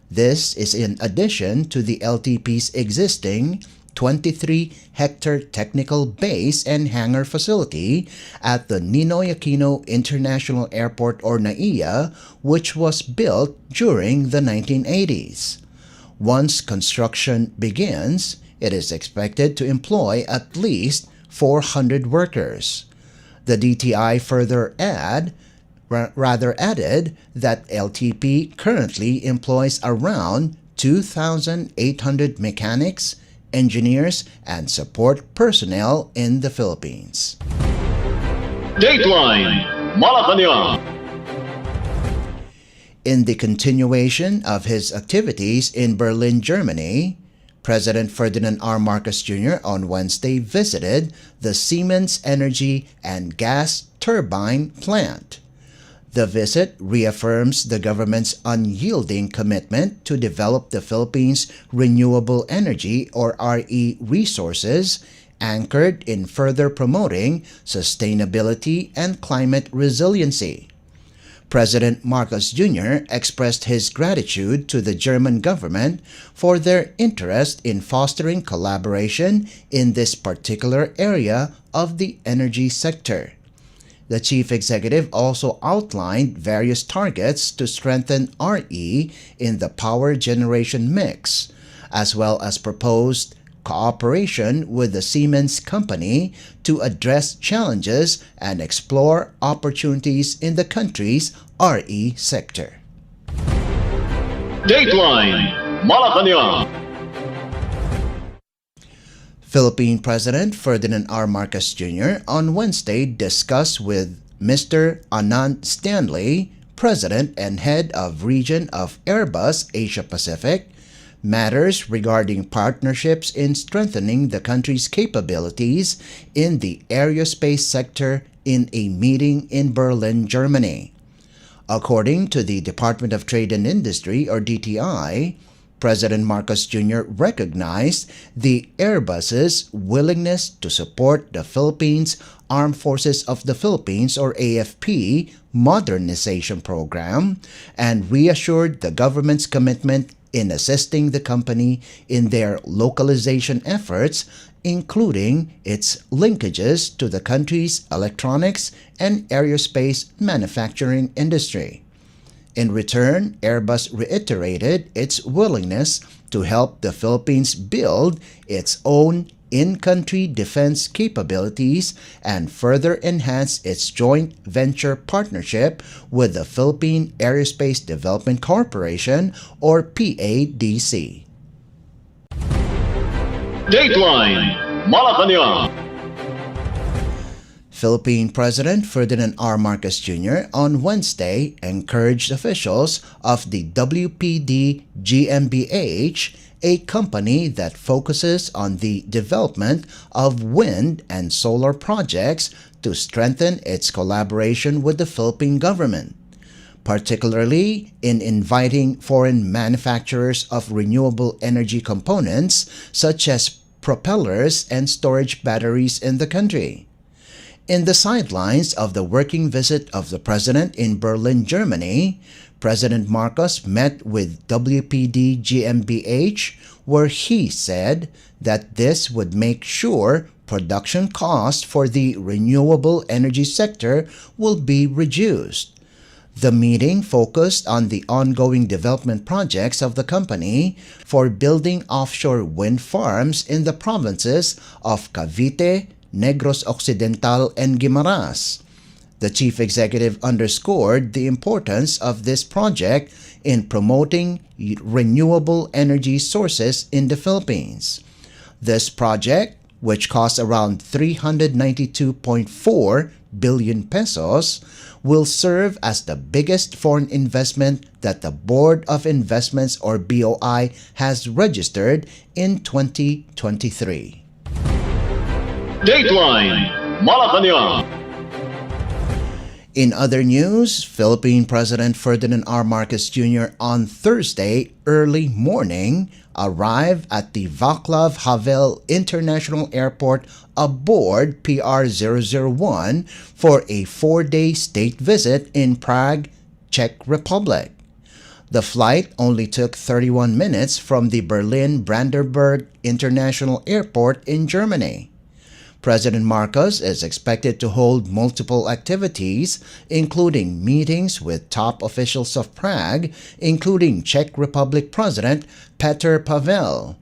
This is in addition to the LTP's existing 23-hectare technical base and hangar facility at the Ninoy Aquino International Airport, or NAIA, which was built during the 1980s. Once construction begins, it is expected to employ at least 400 workers. The DTI further added that LTP currently employs around 2,800 mechanics, engineers, and support personnel in the Philippines. Dateline Malacañang. In the continuation of his activities in Berlin, Germany, President Ferdinand R. Marcos Jr. on Wednesday visited the Siemens Energy and Gas Turbine Plant. The visit reaffirms the government's unyielding commitment to develop the Philippines' renewable energy, or RE, resources, anchored in further promoting sustainability and climate resiliency. President Marcos Jr. expressed his gratitude to the German government for their interest in fostering collaboration in this particular area of the energy sector. The chief executive also outlined various targets to strengthen RE in the power generation mix, as well as proposed cooperation with the Siemens company to address challenges and explore opportunities in the country's RE sector. Dateline Malacañang. Philippine President Ferdinand R. Marcos Jr. on Wednesday discussed with Mr. Anand Stanley, President and Head of Region of Airbus Asia Pacific, matters regarding partnerships in strengthening the country's capabilities in the aerospace sector in a meeting in Berlin, Germany. According to the Department of Trade and Industry, or DTI, President Marcos Jr. recognized the Airbus's willingness to support the Philippines Armed Forces of the Philippines, or AFP, modernization program, and reassured the government's commitment in assisting the company in their localization efforts, including its linkages to the country's electronics and aerospace manufacturing industry. In return, Airbus reiterated its willingness to help the Philippines build its own in-country defense capabilities and further enhance its joint venture partnership with the Philippine Aerospace Development Corporation, or PADC. Dateline Malacañang. Philippine President Ferdinand R. Marcos Jr. on Wednesday encouraged officials of the WPD GmbH a company that focuses on the development of wind and solar projects to strengthen its collaboration with the Philippine government, particularly in inviting foreign manufacturers of renewable energy components such as propellers and storage batteries in the country. In the sidelines of the working visit of the President in Berlin, Germany, President Marcos met with WPD GmbH, where he said that this would make sure production costs for the renewable energy sector will be reduced. The meeting focused on the ongoing development projects of the company for building offshore wind farms in the provinces of Cavite, Negros Occidental, and Guimaras. The chief executive underscored the importance of this project in promoting renewable energy sources in the Philippines. This project, which costs around 392.4 billion pesos, will serve as the biggest foreign investment that the Board of Investments or BOI has registered in 2023. Dateline Malacañang. In other news, Philippine President Ferdinand R. Marcos Jr. on Thursday early morning arrived at the Václav Havel International Airport aboard PR-001 for a 4-day state visit in Prague, Czech Republic. The flight only took 31 minutes from the Berlin-Brandenburg International Airport in Germany. President Marcos is expected to hold multiple activities, including meetings with top officials of Prague, including Czech Republic President Petr Pavel.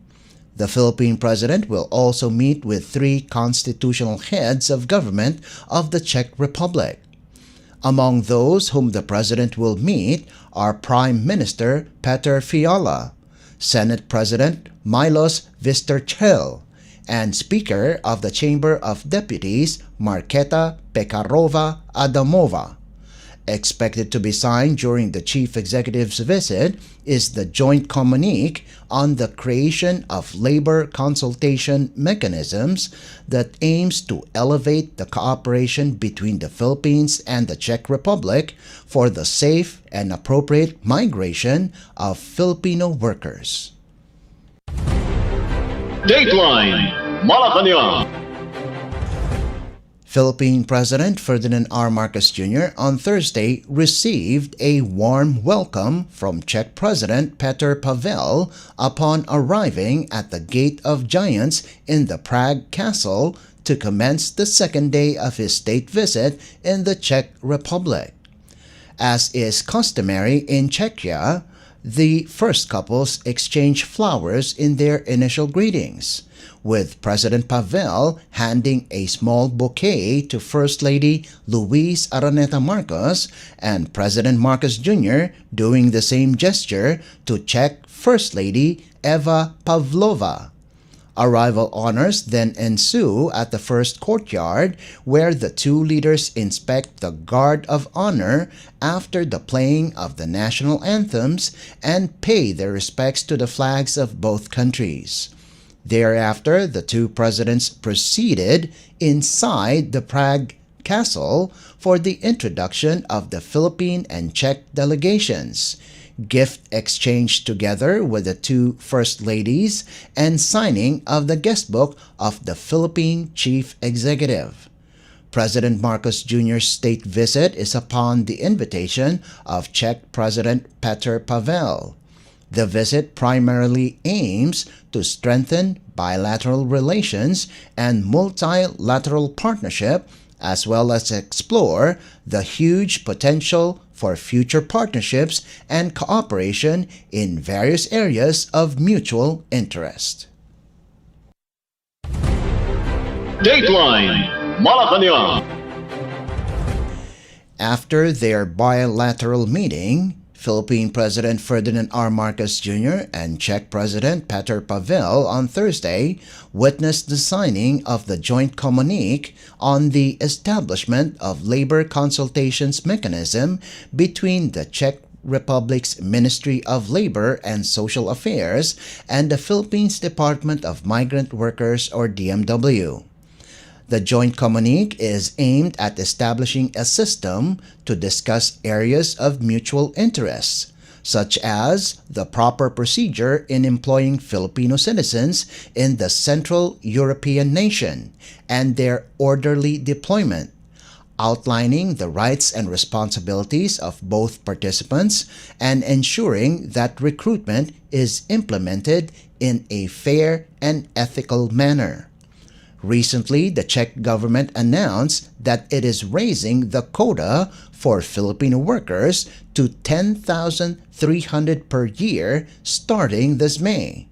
The Philippine President will also meet with 3 constitutional heads of government of the Czech Republic. Among those whom the President will meet are Prime Minister Petr Fiala, Senate President Milos Vystrčil, and Speaker of the Chamber of Deputies Markéta Pekarová-Adamová. Expected to be signed during the Chief Executive's visit is the joint communique on the creation of labor consultation mechanisms that aims to elevate the cooperation between the Philippines and the Czech Republic for the safe and appropriate migration of Filipino workers. Dateline Malacañang. Philippine President Ferdinand R. Marcos Jr. on Thursday received a warm welcome from Czech President Petr Pavel upon arriving at the Gate of Giants in the Prague Castle to commence the second day of his state visit in the Czech Republic. As is customary in Czechia, the first couples exchanged flowers in their initial greetings, with President Pavel handing a small bouquet to First Lady Luis Araneta Marcos and President Marcos Jr. doing the same gesture to Czech First Lady Eva Pavlova. Arrival honors then ensue at the first courtyard, where the two leaders inspect the Guard of Honor after the playing of the national anthems and pay their respects to the flags of both countries. Thereafter, the two presidents proceeded inside the Prague Castle for the introduction of the Philippine and Czech delegations, gift exchange together with the two First Ladies, and signing of the guestbook of the Philippine Chief Executive. President Marcos Jr.'s state visit is upon the invitation of Czech President Petr Pavel. The visit primarily aims to strengthen bilateral relations and multilateral partnership, as well as explore the huge potential for future partnerships and cooperation in various areas of mutual interest. Dateline Malacañang. After their bilateral meeting, Philippine President Ferdinand R. Marcos Jr. and Czech President Petr Pavel on Thursday witnessed the signing of the joint communique on the establishment of labor consultations mechanism between the Czech Republic's Ministry of Labor and Social Affairs and the Philippines Department of Migrant Workers or DMW. The joint communique is aimed at establishing a system to discuss areas of mutual interest, such as the proper procedure in employing Filipino citizens in the Central European nation and their orderly deployment, outlining the rights and responsibilities of both participants and ensuring that recruitment is implemented in a fair and ethical manner. Recently, the Czech government announced that it is raising the quota for Filipino workers to 10,300 per year starting this May.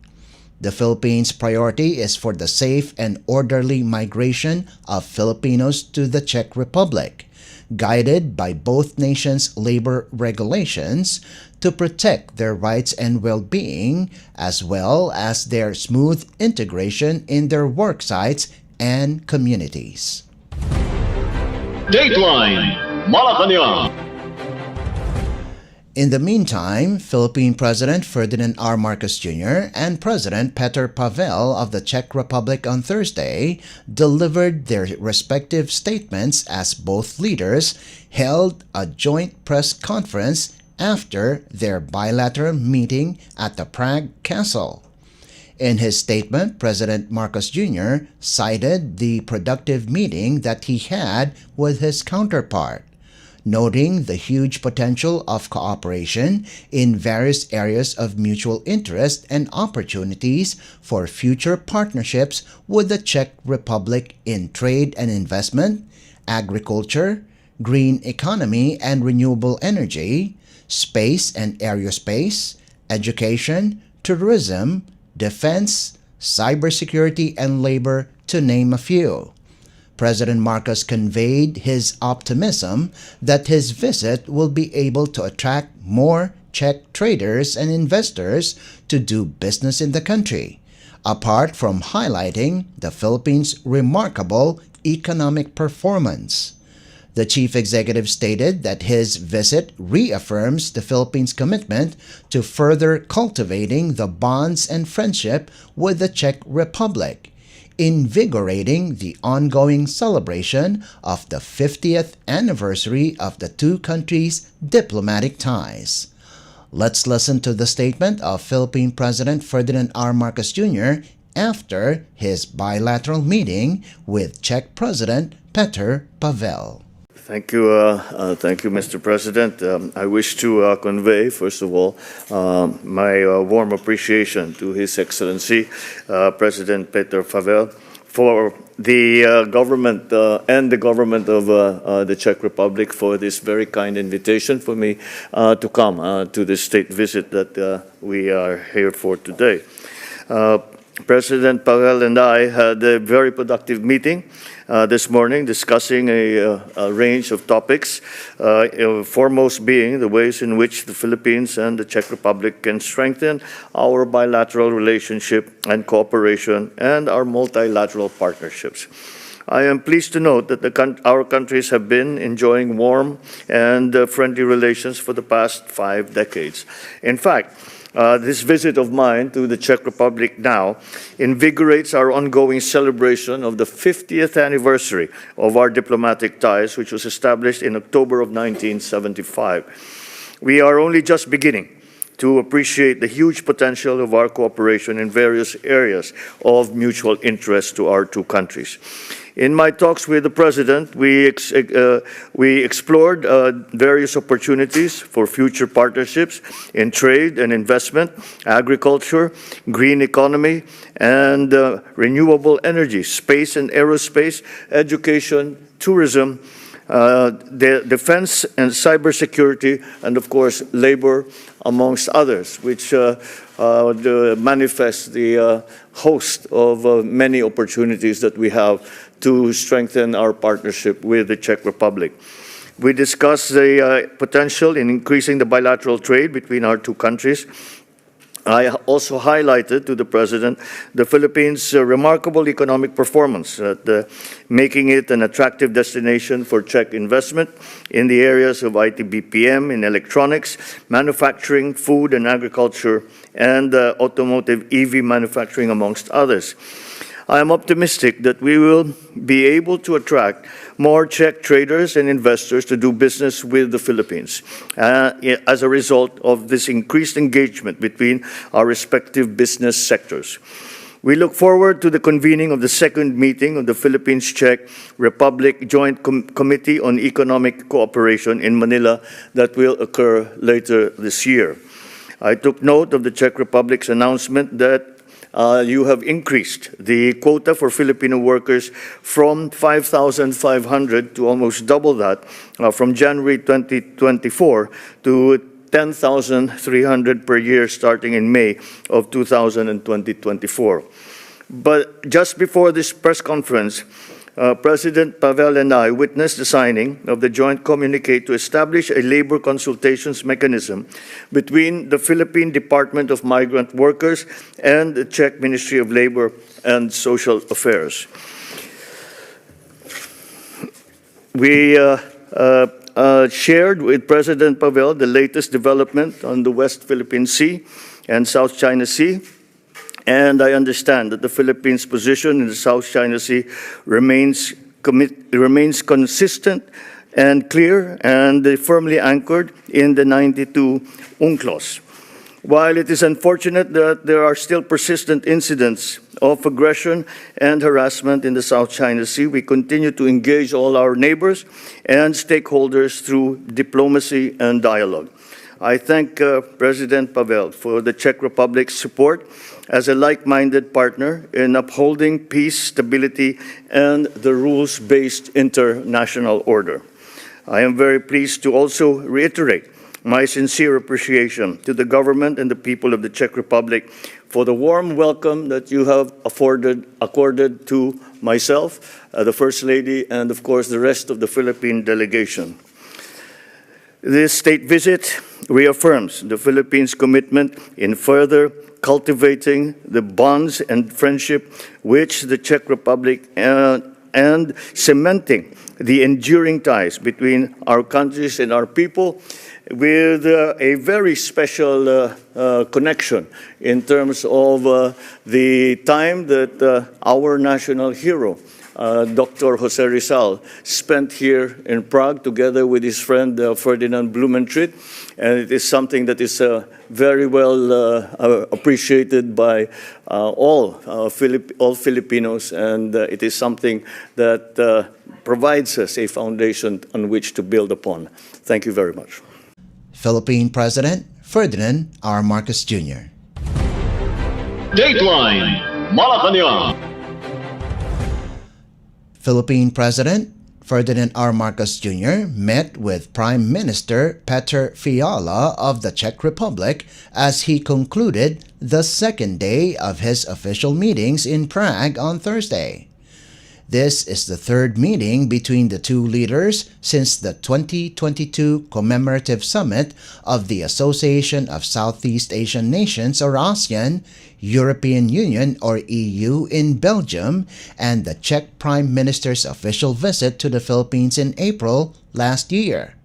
The Philippines' priority is for the safe and orderly migration of Filipinos to the Czech Republic, guided by both nations' labor regulations to protect their rights and well-being, as well as their smooth integration in their work sites and communities. Dateline Malacañang. In the meantime, Philippine President Ferdinand R. Marcos Jr. and President Petr Pavel of the Czech Republic on Thursday delivered their respective statements as both leaders held a joint press conference after their bilateral meeting at the Prague Castle. In his statement, President Marcos Jr. cited the productive meeting that he had with his counterpart, noting the huge potential of cooperation in various areas of mutual interest and opportunities for future partnerships with the Czech Republic in trade and investment, agriculture, green economy and renewable energy, space and aerospace, education, tourism, defense, cybersecurity, and labor, to name a few. President Marcos conveyed his optimism that his visit will be able to attract more Czech traders and investors to do business in the country, apart from highlighting the Philippines' remarkable economic performance. The chief executive stated that his visit reaffirms the Philippines' commitment to further cultivating the bonds and friendship with the Czech Republic, invigorating the ongoing celebration of the 50th anniversary of the two countries' diplomatic ties. Let's listen to the statement of Philippine President Ferdinand R. Marcos Jr. after his bilateral meeting with Czech President Petr Pavel. Thank you, Mr. President. I wish to convey, first of all, my warm appreciation to His Excellency, President Petr Pavel, for the government and the government of the Czech Republic for this very kind invitation for me to come to this state visit that we are here for today. President Pavel and I had a very productive meeting this morning discussing a range of topics, foremost being the ways in which the Philippines and the Czech Republic can strengthen our bilateral relationship and cooperation and our multilateral partnerships. I am pleased to note that our countries have been enjoying warm and friendly relations for the past 5 decades. In fact, this visit of mine to the Czech Republic now invigorates our ongoing celebration of the 50th anniversary of our diplomatic ties, which was established in October of 1975. We are only just beginning to appreciate the huge potential of our cooperation in various areas of mutual interest to our two countries. In my talks with the President, we explored various opportunities for future partnerships in trade and investment, agriculture, green economy, and renewable energy, space and aerospace, education, tourism, the defense and cybersecurity, and of course, labor, amongst others, which manifest the host of many opportunities that we have to strengthen our partnership with the Czech Republic. We discussed the potential in increasing the bilateral trade between our two countries, I also highlighted to the President the Philippines' remarkable economic performance, making it an attractive destination for Czech investment in the areas of IT/BPM, in electronics, manufacturing, food and agriculture, and automotive EV manufacturing, amongst others. I am optimistic that we will be able to attract more Czech traders and investors to do business with the Philippines as a result of this increased engagement between our respective business sectors. We look forward to the convening of the second meeting of the Philippines-Czech Republic Joint Committee on Economic Cooperation in Manila that will occur later this year. I took note of the Czech Republic's announcement that you have increased the quota for Filipino workers from 5,500 to almost double that from January 2024 to 10,300 per year starting in May of 2024. But just before this press conference, President Pavel and I witnessed the signing of the joint communique to establish a labor consultations mechanism between the Philippine Department of Migrant Workers and the Czech Ministry of Labor and Social Affairs. We shared with President Pavel the latest development on the West Philippine Sea and South China Sea. And I understand that the Philippines' position in the South China Sea remains consistent and clear and firmly anchored in the 92 UNCLOS. While it is unfortunate that there are still persistent incidents of aggression and harassment in the South China Sea, we continue to engage all our neighbors and stakeholders through diplomacy and dialogue. I thank President Pavel for the Czech Republic's support as a like-minded partner in upholding peace, stability, and the rules-based international order. I am very pleased to also reiterate my sincere appreciation to the government and the people of the Czech Republic for the warm welcome that you have accorded to myself, the First Lady, and of course the rest of the Philippine delegation. This state visit reaffirms the Philippines' commitment in further cultivating the bonds and friendship which the Czech Republic and cementing the enduring ties between our countries and our people with a very special connection in terms of the time that our national hero, Dr. Jose Rizal, spent here in Prague together with his friend Ferdinand Blumentritt, and it is something that is very well appreciated by all Filipinos, and it is something that provides us a foundation on which to build upon. Thank you very much. Philippine President Ferdinand R. Marcos Jr. Dateline Malacañang. Philippine President Ferdinand R. Marcos Jr. met with Prime Minister Petr Fiala of the Czech Republic as he concluded the second day of his official meetings in Prague on Thursday. This is the third meeting between the two leaders since the 2022 commemorative summit of the Association of Southeast Asian Nations, or ASEAN, European Union, or EU, in Belgium, and the Czech Prime Minister's official visit to the Philippines in April last year.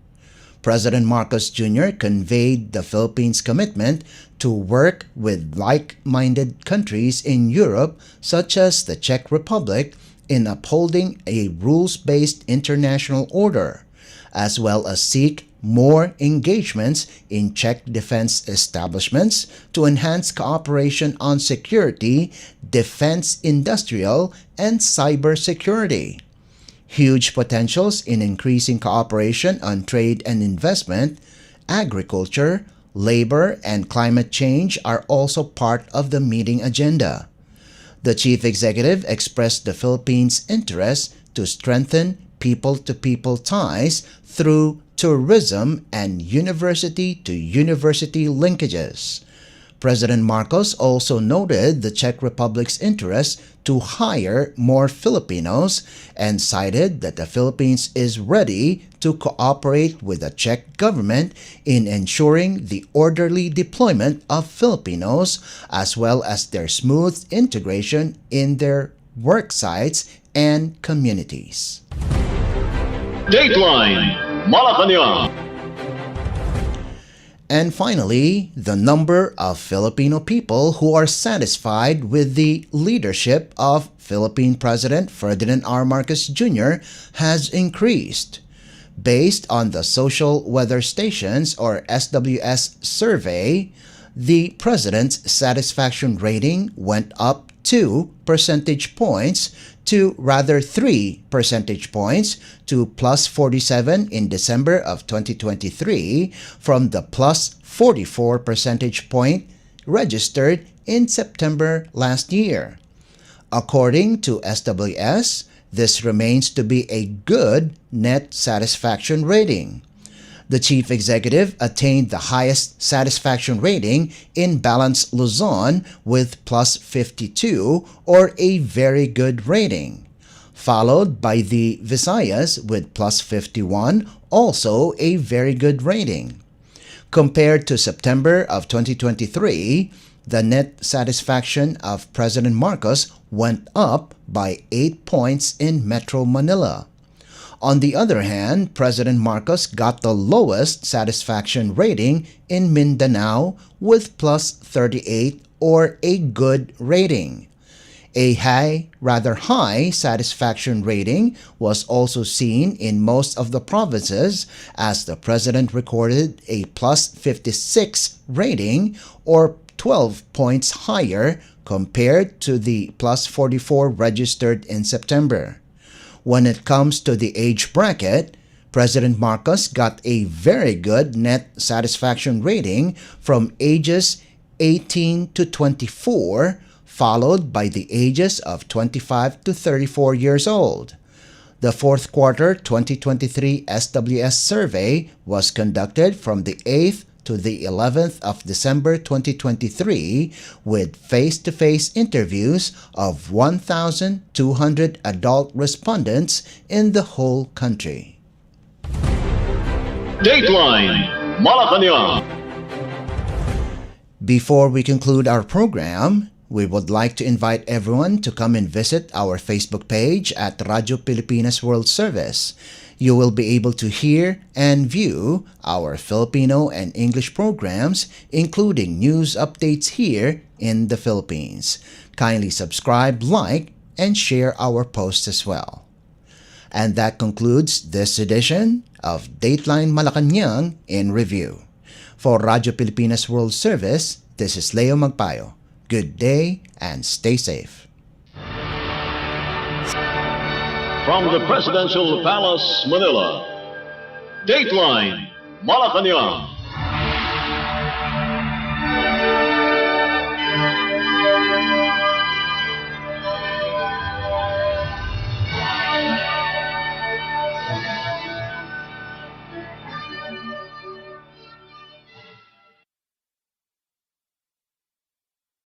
President Marcos Jr. conveyed the Philippines' commitment to work with like-minded countries in Europe, such as the Czech Republic, in upholding a rules-based international order, as well as seek more engagements in Czech defense establishments to enhance cooperation on security, defense industrial, and cybersecurity. Huge potentials in increasing cooperation on trade and investment, agriculture, labor, and climate change are also part of the meeting agenda. The chief executive expressed the Philippines' interest to strengthen people-to-people ties through tourism and university-to-university linkages. President Marcos also noted the Czech Republic's interest to hire more Filipinos and cited that the Philippines is ready to cooperate with the Czech government in ensuring the orderly deployment of Filipinos as well as their smooth integration in their work sites and communities. Dateline Malacañang. And finally, the number of Filipino people who are satisfied with the leadership of Philippine President Ferdinand R. Marcos Jr. has increased. Based on the Social Weather Stations or SWS survey, the President's satisfaction rating went up 2 percentage points to rather 3 percentage points to plus 47 in December of 2023 from the plus 44 percentage point registered in September last year. According to SWS, this remains to be a good net satisfaction rating. The chief executive attained the highest satisfaction rating in Balance Luzon with plus 52 or a very good rating, followed by the Visayas with plus 51, also a very good rating. Compared to September of 2023, the net satisfaction of President Marcos went up by 8 points in Metro Manila. On the other hand, President Marcos got the lowest satisfaction rating in Mindanao with plus 38 or a good rating. A rather high satisfaction rating was also seen in most of the provinces as the President recorded a plus 56 rating or 12 points higher compared to the plus 44 registered in September. When it comes to the age bracket, President Marcos got a very good net satisfaction rating from ages 18 to 24, followed by the ages of 25 to 34 years old. The fourth quarter 2023 SWS survey was conducted from the 8th to the 11th of December 2023 with face-to-face interviews of 1,200 adult respondents in the whole country. Dateline Malacañang. Before we conclude our program, we would like to invite everyone to come and visit our Facebook page at Radyo Pilipinas World Service. You will be able to hear and view our Filipino and English programs, including news updates here in the Philippines. Kindly subscribe, like, and share our posts as well. And that concludes this edition of Dateline Malacañang in Review. For Radyo Pilipinas World Service, this is Leo Magpayo. Good day and stay safe. From the Presidential Palace, Manila, Dateline Malacañang.